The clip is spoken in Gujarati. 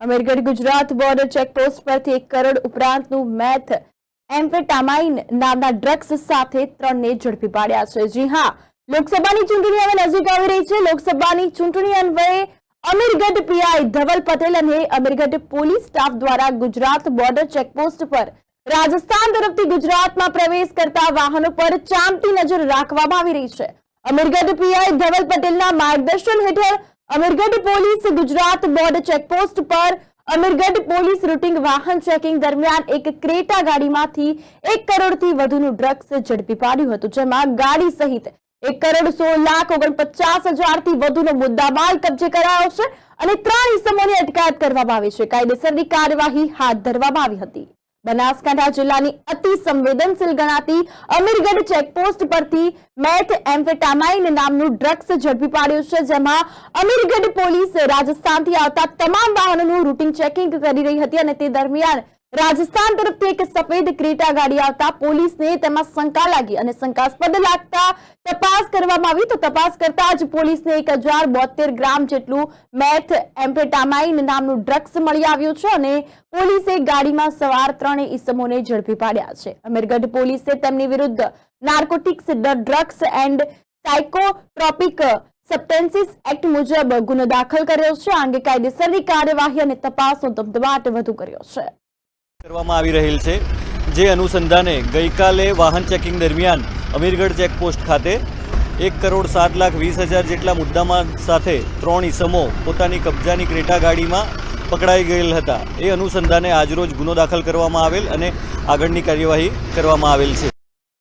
અમીરગઢ ગુજરાત બોર્ડર ચેકપોસ્ટ પરથી 1 કરોડ ઉપરાંતનું મેથ એમ્ફેટામાઇન નામના ડ્રગ્સ સાથે 3ને ઝડપી પાડ્યા છે। જી હા, લોકસભાની ચૂંટણી હવે નજીક આવી રહી છે। લોકસભાની ચૂંટણી અન્વયે અમીરગઢ પીઆઈ ધવલ પટેલ અને અમીરગઢ પોલીસ સ્ટાફ દ્વારા ગુજરાત બોર્ડર ચેકપોસ્ટ પર રાજસ્થાન તરફથી ગુજરાતમાં પ્રવેશ કરતા વાહનો પર ચાંપતી નજર રાખવામાં આવી રહી છે। અમીરગઢ પીઆઈ ધવલ પટેલના માર્ગદર્શન હેઠળ Amirgadh police Gujarat border checkpost પર અમીરગઢ પોલીસ રૂટિંગ વાહન ચેકિંગ દરમિયાન એક ક્રેટા ગાડીમાંથી 1 કરોડથી વધુનું ડ્રગ્સ ઝડપી પાડ્યું હતું, જેમાં ગાડી સહિત 1,16,49,50,000થી વધુનો મુદ્દામાલ કબજે કરાયો છે અને 3 ઇસમોની અટકાયત કરવામાં આવી છે। કાયદેસરની કાર્યવાહી હાથ ધરવામાં આવી હતી। બનાસકાંઠા જિલ્લાની અતિ સંવેદનશીલ ગણાતી અમીરગઢ ચેકપોસ્ટ પરથી મેથ એમ્ફેટામાઇન નામનું ડ્રગ્સ ઝડપી પાડ્યું છે, જેમાં અમીરગઢ પોલીસ રાજસ્થાનથી આવતા તમામ વાહનોનું રૂટિન ચેકિંગ કરી રહી હતી અને તે દરમિયાન રાજસ્થાન તરફથી એક સફેદ ક્રેટા ગાડી આવતા પોલીસને તેમાં શંકા લાગી અને શંકાસ્પદ લાગતા તપાસ કરવામાં આવી તો તપાસ કરતા જ પોલીસને 1072 ગ્રામ જેટલું મેથ એમ્ફેટામાઇન નામનું ડ્રગ્સ મળી આવ્યું છે અને પોલીસે ગાડીમાં સવાર 3 ઇસમોને ઝડપી પાડ્યા છે। અમીરગઢ પોલીસે તેમની વિરુદ્ધ narcotics, drugs and psychotropic substances act મુજબ ગુનો દાખલ કર્યો છે। આ અંગે કાયદેસરની કાર્યવાહી અને તપાસનો ધમધમાટ વધુ કર્યો છે। કરવામાં આવી રહેલ છે, જે અનુસંધાને ગઈકાલે વાહન ચેકિંગ દરમિયાન અમીરગઢ ચેકપોસ્ટ ખાતે 1,07,20,000 જેટલા મુદ્દામાલ સાથે 3 ઇસમો પોતાની કબજાની ક્રેટા ગાડીમાં પકડાઈ ગયેલ હતા। એ અનુસંધાને આજરોજ ગુનો દાખલ કરવામાં આવેલ અને આગળની કાર્યવાહી કરવામાં આવેલ છે।